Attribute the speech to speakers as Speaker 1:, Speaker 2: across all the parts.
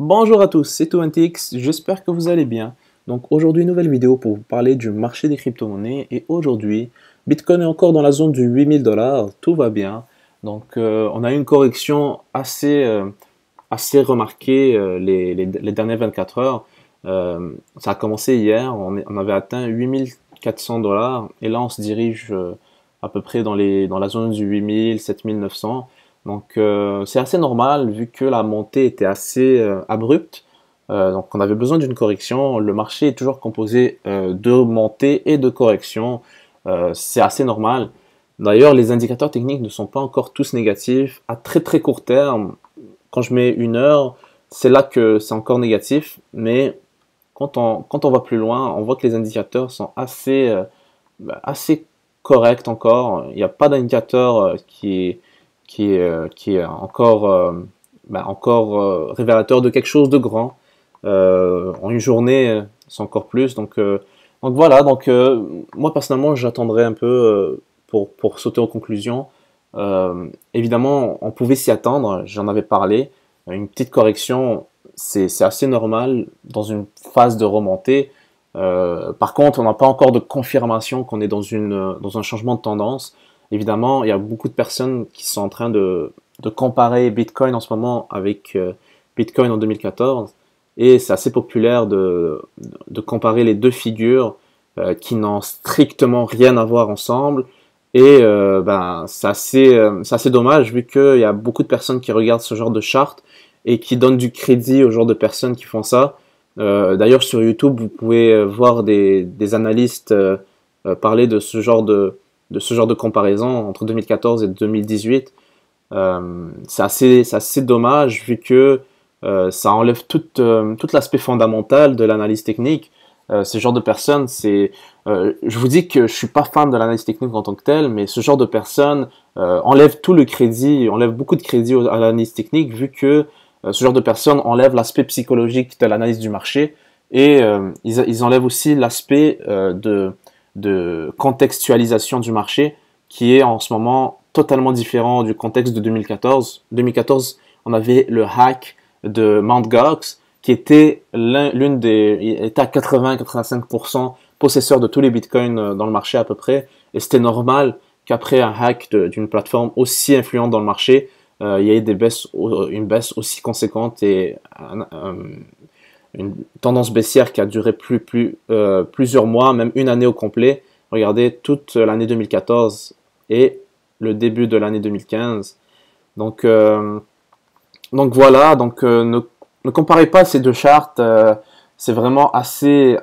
Speaker 1: Bonjour à tous, c'est ToNTX, j'espère que vous allez bien. Donc aujourd'hui, nouvelle vidéo pour vous parler du marché des crypto-monnaies. Et aujourd'hui, Bitcoin est encore dans la zone du 8000 dollars, tout va bien. Donc on a eu une correction assez remarquée les dernières 24 heures. Ça a commencé hier, on avait atteint 8400 dollars et là on se dirige à peu près dans la zone du 8000, 7900. Donc c'est assez normal vu que la montée était assez abrupte. Donc on avait besoin d'une correction. Le marché est toujours composé de montées et de corrections. C'est assez normal. D'ailleurs, les indicateurs techniques ne sont pas encore tous négatifs. À très très court terme, quand je mets une heure, c'est là que c'est encore négatif. Mais quand on va plus loin, on voit que les indicateurs sont assez corrects encore. Il n'y a pas d'indicateur qui est encore révélateur de quelque chose de grand. En une journée, c'est encore plus. Donc voilà, moi personnellement, j'attendrai un peu pour sauter aux conclusions. Évidemment, on pouvait s'y attendre, j'en avais parlé. Une petite correction, c'est assez normal dans une phase de remontée. Par contre, on n'a pas encore de confirmation qu'on est dans un changement de tendance. Évidemment, il y a beaucoup de personnes qui sont en train de comparer Bitcoin en ce moment avec Bitcoin en 2014. Et c'est assez populaire de comparer les deux figures qui n'ont strictement rien à voir ensemble. Et c'est assez dommage vu qu'il y a beaucoup de personnes qui regardent ce genre de charte et qui donnent du crédit au genre de personnes qui font ça. D'ailleurs, sur YouTube, vous pouvez voir des analystes parler de ce genre de comparaison entre 2014 et 2018. C'est assez dommage vu que ça enlève tout l'aspect fondamental de l'analyse technique. Ce genre de personnes, je vous dis que je suis pas fan de l'analyse technique en tant que telle, mais ce genre de personnes enlève tout le crédit, enlève beaucoup de crédit à l'analyse technique vu que ce genre de personnes enlève l'aspect psychologique de l'analyse du marché et ils enlèvent aussi l'aspect de contextualisation du marché qui est en ce moment totalement différent du contexte de 2014. 2014, on avait le hack de Mt. Gox qui était il était à 80-85% possesseur de tous les bitcoins dans le marché à peu près. Et c'était normal qu'après un hack d'une plateforme aussi influente dans le marché, il y ait une baisse aussi conséquente et une tendance baissière qui a duré plusieurs mois, même une année au complet. Regardez toute l'année 2014 et le début de l'année 2015. Donc voilà, ne comparez pas ces deux charts, c'est vraiment assez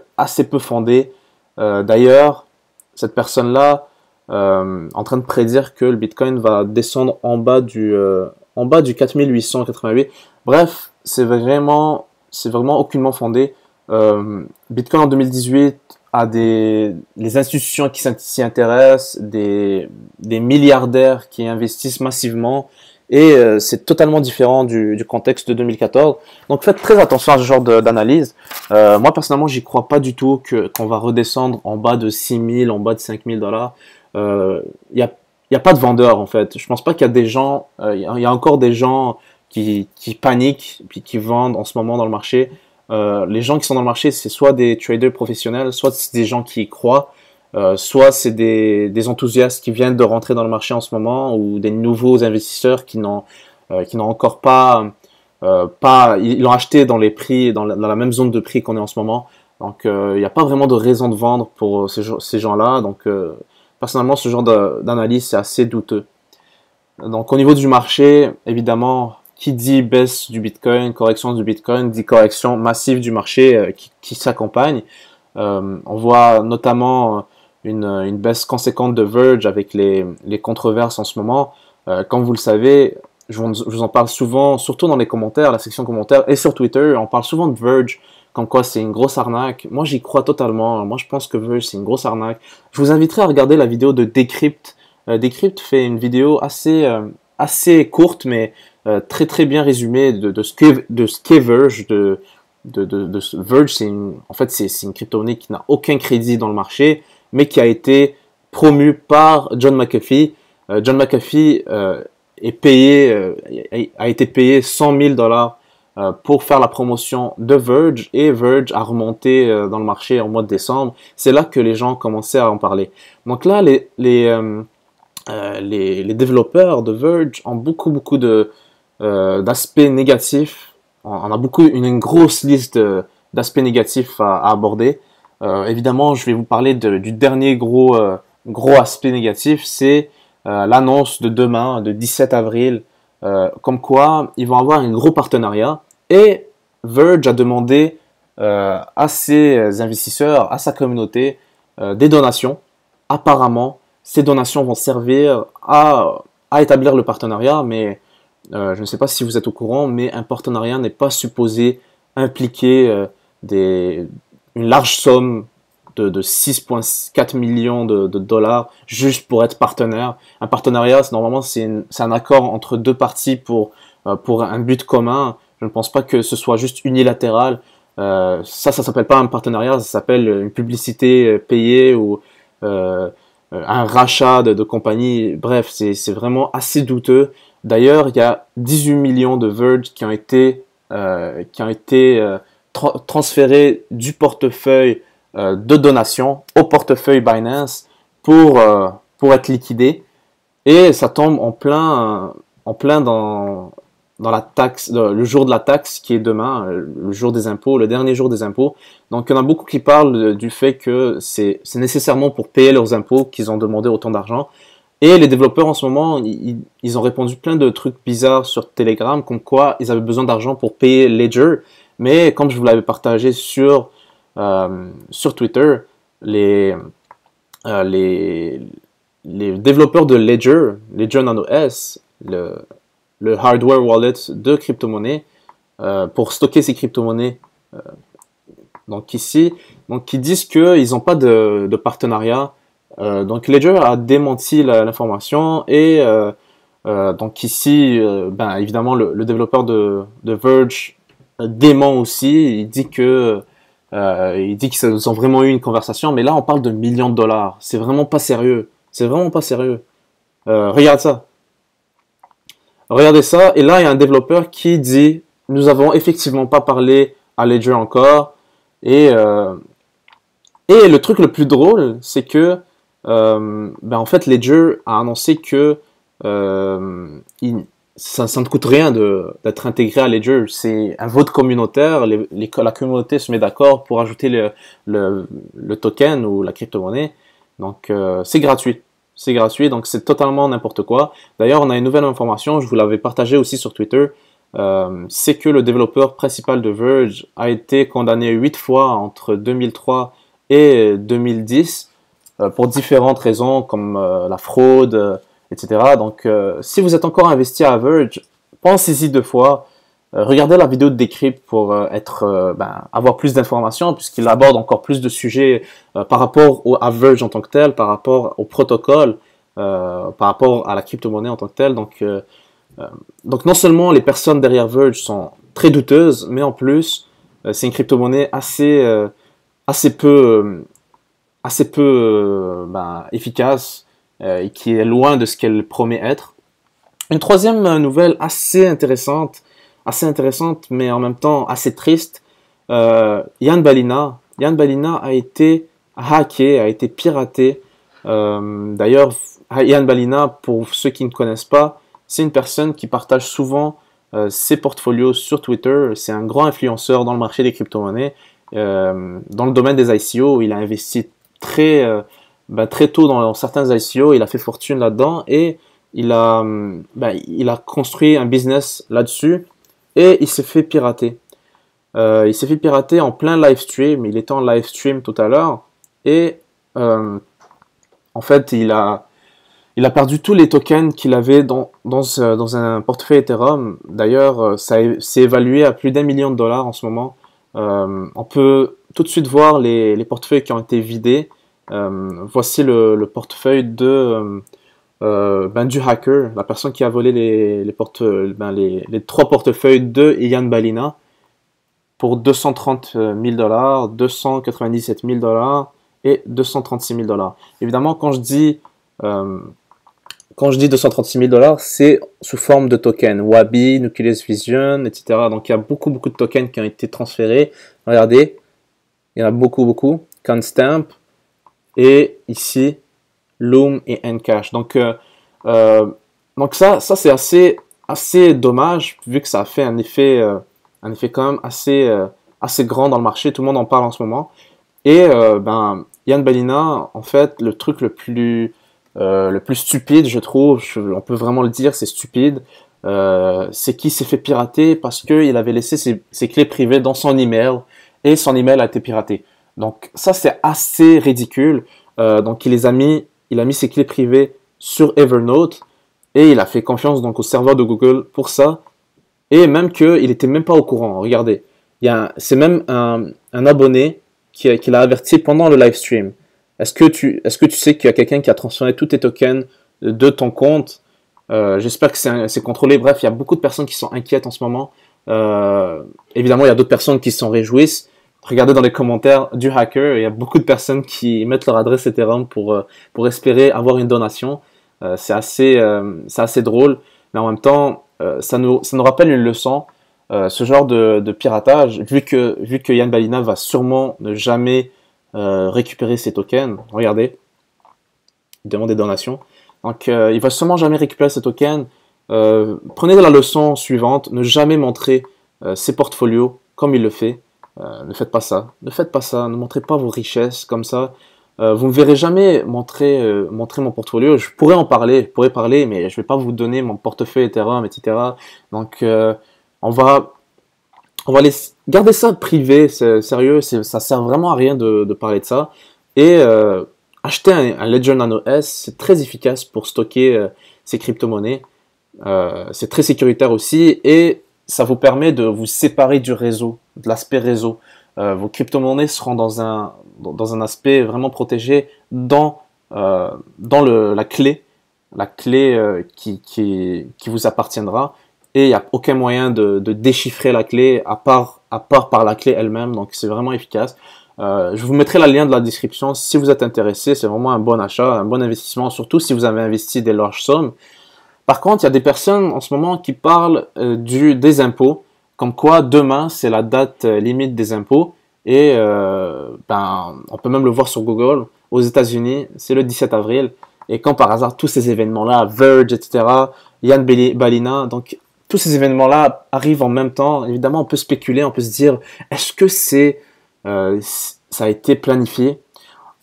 Speaker 1: peu fondé. D'ailleurs, cette personne-là en train de prédire que le Bitcoin va descendre en bas du 4888. Bref, c'est vraiment aucunement fondé. Bitcoin en 2018 a les institutions qui s'y intéressent, des milliardaires qui investissent massivement. Et c'est totalement différent du contexte de 2014. Donc faites très attention à ce genre d'analyse. Moi personnellement, j'y crois pas du tout qu'on va redescendre en bas de 6000, en bas de 5000 dollars. Il y a pas de vendeurs en fait. Je pense pas qu'il y a des gens, il y a encore des gens qui paniquent puis qui vendent en ce moment dans le marché. Les gens qui sont dans le marché, c'est soit des traders professionnels, soit c'est des gens qui y croient. Soit c'est des enthousiastes qui viennent de rentrer dans le marché en ce moment ou des nouveaux investisseurs qui n'ont encore ils l'ont acheté dans les prix dans la même zone de prix qu'on est en ce moment. Donc il n'y a pas vraiment de raison de vendre pour ces gens-là. Donc personnellement ce genre d'analyse c'est assez douteux. Donc au niveau du marché, évidemment, qui dit baisse du Bitcoin, correction du Bitcoin, dit correction massive du marché qui s'accompagne. On voit notamment une baisse conséquente de Verge avec les controverses en ce moment. Comme vous le savez, je vous en parle souvent, surtout dans les commentaires, la section commentaires et sur Twitter, on parle souvent de Verge, comme quoi c'est une grosse arnaque. Moi, j'y crois totalement. Moi, je pense que Verge, c'est une grosse arnaque. Je vous inviterai à regarder la vidéo de Decrypt. Decrypt fait une vidéo assez courte, mais très très bien résumée de ce qu'est Verge, Verge, en fait, c'est une crypto-monnaie qui n'a aucun crédit dans le marché, mais qui a été promue par John McAfee. John McAfee a été payé 100 000 dollars pour faire la promotion de Verge, et Verge a remonté dans le marché en mois de décembre. C'est là que les gens commençaient à en parler. Donc là, les développeurs de Verge ont beaucoup d'aspects négatifs. On a une grosse liste d'aspects négatifs à aborder. Évidemment, je vais vous parler du dernier gros aspect négatif, c'est l'annonce de demain, de 17 avril, comme quoi ils vont avoir un gros partenariat, et Verge a demandé à ses investisseurs, à sa communauté, des donations. Apparemment, ces donations vont servir à établir le partenariat, mais je ne sais pas si vous êtes au courant, mais un partenariat n'est pas supposé impliquer une large somme de 6,4 millions de dollars juste pour être partenaire. Un partenariat, normalement, c'est un accord entre deux parties pour un but commun. Je ne pense pas que ce soit juste unilatéral. Ça s'appelle pas un partenariat, ça s'appelle une publicité payée ou un rachat de compagnie. Bref, c'est vraiment assez douteux. D'ailleurs, il y a 18 millions de Verge qui ont été transférés du portefeuille de donation au portefeuille Binance pour être liquidé. Et ça tombe en plein dans la taxe, le jour de la taxe qui est demain, le jour des impôts, le dernier jour des impôts. Donc il y en a beaucoup qui parlent du fait que c'est nécessairement pour payer leurs impôts qu'ils ont demandé autant d'argent. Et les développeurs en ce moment, ils ont répondu plein de trucs bizarres sur Telegram, comme quoi ils avaient besoin d'argent pour payer Ledger. Mais comme je vous l'avais partagé sur Twitter, euh, les, les développeurs de Ledger Nano S, le hardware wallet de crypto-monnaies, pour stocker ces crypto-monnaies, donc ici, donc ils disent qu'ils n'ont pas de partenariat. Donc Ledger a démenti l'information, et donc ici, ben évidemment le développeur de Verge dément aussi. Il dit qu'ils ont vraiment eu une conversation, mais là on parle de millions de dollars. C'est vraiment pas sérieux. C'est vraiment pas sérieux. Regarde ça. Regardez ça, et là il y a un développeur qui dit nous avons effectivement pas parlé à Ledger encore, et le truc le plus drôle, c'est que ben en fait Ledger a annoncé que ça ne coûte rien d'être intégré à Ledger. C'est un vote communautaire, la communauté se met d'accord pour ajouter le token ou la crypto-monnaie, donc c'est gratuit. C'est gratuit, donc c'est totalement n'importe quoi. D'ailleurs, on a une nouvelle information, je vous l'avais partagé aussi sur Twitter, c'est que le développeur principal de Verge a été condamné 8 fois entre 2003 et 2010 pour différentes raisons comme la fraude, etc. Donc, si vous êtes encore investi à Verge, pensez-y deux fois. Regardez la vidéo de Decrypt pour avoir plus d'informations, puisqu'il aborde encore plus de sujets par rapport à Verge en tant que tel, par rapport au protocole, par rapport à la crypto-monnaie en tant que tel. Donc non seulement les personnes derrière Verge sont très douteuses, mais en plus c'est une crypto-monnaie assez peu efficace, et qui est loin de ce qu'elle promet être. Une troisième nouvelle assez intéressante, mais en même temps assez triste. Ian Balina a été hacké, a été piraté. D'ailleurs, Ian Balina, pour ceux qui ne connaissent pas, c'est une personne qui partage souvent ses portfolios sur Twitter. C'est un grand influenceur dans le marché des crypto-monnaies. Dans le domaine des ICO, il a investi très tôt dans certains ICO, il a fait fortune là-dedans, et il a construit un business là-dessus, et il s'est fait pirater. Il s'est fait pirater en plein live stream. Il était en live stream tout à l'heure, et en fait il a perdu tous les tokens qu'il avait dans un portefeuille Ethereum. D'ailleurs, c'est évalué à plus d'1 million de dollars en ce moment. On peut tout de suite voir les portefeuilles qui ont été vidés. Voici le portefeuille du hacker, la personne qui a volé les trois portefeuilles de Ian Balina pour 230 000 dollars, 297 000 dollars et 236 000 dollars. Évidemment, quand je dis quand je dis 236 000 dollars, c'est sous forme de tokens. Wabi, Nucleus Vision, etc. Donc il y a beaucoup, beaucoup de tokens qui ont été transférés. Regardez, il y en a beaucoup, beaucoup. Constamp et ici, Loom et Encash. Donc ça c'est assez dommage vu que ça a fait un effet quand même assez grand dans le marché. Tout le monde en parle en ce moment. Et Ian Balina, en fait, le truc le plus stupide, je trouve, on peut vraiment le dire, c'est stupide, c'est qu'il s'est fait pirater parce qu'il avait laissé ses clés privées dans son email et son email a été piraté. Donc ça, c'est assez ridicule. Donc il a mis ses clés privées sur Evernote et il a fait confiance donc au serveur de Google pour ça. Et même qu'il n'était même pas au courant. Regardez, c'est même un abonné qui l'a averti pendant le live stream. Est-ce que tu sais qu'il y a quelqu'un qui a transféré tous tes tokens de ton compte? J'espère que c'est contrôlé. Bref, il y a beaucoup de personnes qui sont inquiètes en ce moment. Évidemment, il y a d'autres personnes qui s'en réjouissent. Regardez dans les commentaires du hacker, il y a beaucoup de personnes qui mettent leur adresse Ethereum pour espérer avoir une donation. C'est assez drôle, mais en même temps, ça nous rappelle une leçon. Ce genre de piratage, vu que Ian Balina va sûrement ne jamais récupérer ses tokens. Regardez, il demande des donations. Donc, il va sûrement jamais récupérer ses tokens. Prenez la leçon suivante, ne jamais montrer ses portfolios comme il le fait. Ne faites pas ça. Ne faites pas ça. Ne montrez pas vos richesses comme ça. Vous ne verrez jamais montrer mon portfolio. Je pourrais parler, mais je vais pas vous donner mon portefeuille Ethereum, etc. Donc, on va garder ça privé, sérieux, ça sert vraiment à rien de parler de ça. Et acheter un Ledger Nano S, c'est très efficace pour stocker ces crypto-monnaies. C'est très sécuritaire aussi et ça vous permet de vous séparer du réseau, de l'aspect réseau. Vos crypto-monnaies seront dans un aspect vraiment protégé dans la clé qui vous appartiendra. Et il n'y a aucun moyen de déchiffrer la clé à part par la clé elle-même. Donc c'est vraiment efficace. Je vous mettrai le lien de la description si vous êtes intéressé. C'est vraiment un bon achat, un bon investissement, surtout si vous avez investi des larges sommes. Par contre, il y a des personnes en ce moment qui parlent des impôts, comme quoi demain c'est la date limite des impôts. Et on peut même le voir sur Google. Aux États-Unis, c'est le 17 avril. Et quand par hasard tous ces événements-là, Verge, etc., Ian Balina, donc tous ces événements-là arrivent en même temps. Évidemment, on peut spéculer, on peut se dire, est-ce que ça a été planifié?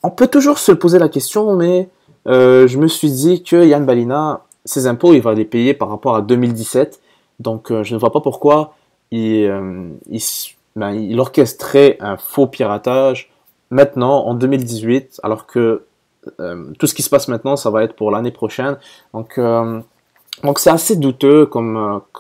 Speaker 1: On peut toujours se poser la question, mais je me suis dit que Ian Balina, ses impôts, il va les payer par rapport à 2017. Donc, je ne vois pas pourquoi il orchestrait un faux piratage maintenant, en 2018, alors que tout ce qui se passe maintenant, ça va être pour l'année prochaine. Donc c'est assez douteux comme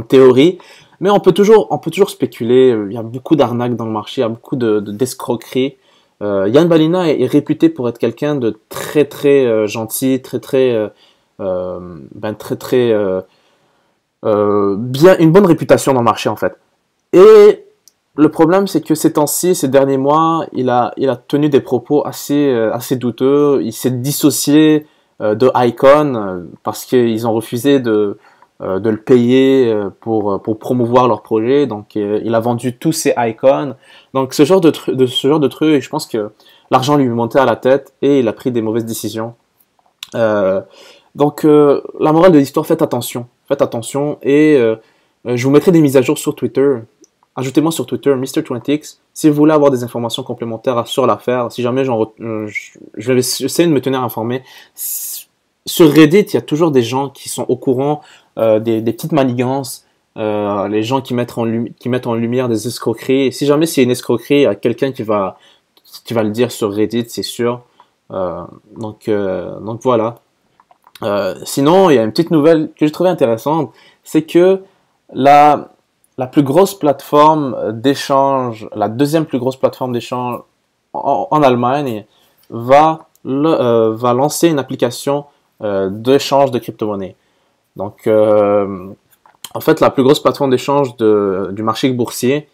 Speaker 1: théorie, mais on peut toujours spéculer. Il y a beaucoup d'arnaques dans le marché, il y a beaucoup d'escroqueries. Ian Balina est réputé pour être quelqu'un de très très gentil, bien, une bonne réputation dans le marché en fait. Et le problème, c'est que ces temps-ci, ces derniers mois, il a tenu des propos assez douteux. Il s'est dissocié de Icon parce qu'ils ont refusé de le payer pour promouvoir leur projet. Donc, il a vendu tous ses Icons. Donc, ce genre de truc, je pense que l'argent lui montait à la tête et il a pris des mauvaises décisions. La morale de l'histoire, faites attention. Faites attention et je vous mettrai des mises à jour sur Twitter. Ajoutez-moi sur Twitter, Mr20x, si vous voulez avoir des informations complémentaires sur l'affaire. Si jamais je vais essayer de me tenir informé. Sur Reddit, il y a toujours des gens qui sont au courant des petites manigances, les gens qui mettent en lumière des escroqueries. Si jamais c'est une escroquerie, il y a quelqu'un qui va le dire sur Reddit, c'est sûr. Donc voilà. Sinon, il y a une petite nouvelle que j'ai trouvée intéressante, c'est que la plus grosse plateforme d'échange, la deuxième plus grosse plateforme d'échange en Allemagne va lancer une application d'échange de crypto-monnaies. Donc, en fait, la plus grosse plateforme d'échange du marché boursier,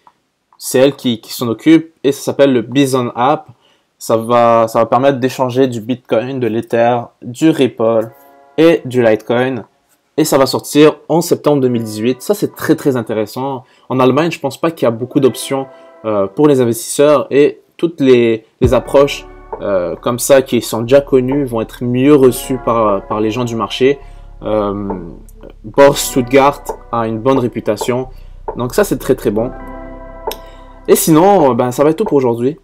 Speaker 1: c'est elle qui s'en occupe et ça s'appelle le Bison App. Ça va permettre d'échanger du Bitcoin, de l'Ether, du Ripple, et du Litecoin. Et ça va sortir en septembre 2018. Ça, c'est très très intéressant. En Allemagne, je pense pas qu'il y a beaucoup d'options pour les investisseurs et toutes les approches comme ça qui sont déjà connues vont être mieux reçues par les gens du marché. Bourse Stuttgart a une bonne réputation. Donc ça, c'est très très bon. Et sinon, ça va être tout pour aujourd'hui.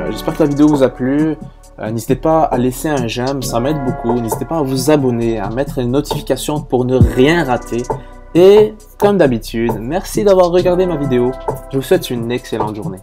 Speaker 1: J'espère que la vidéo vous a plu. N'hésitez pas à laisser un j'aime, ça m'aide beaucoup. N'hésitez pas à vous abonner, à mettre une notification pour ne rien rater. Et comme d'habitude, merci d'avoir regardé ma vidéo. Je vous souhaite une excellente journée.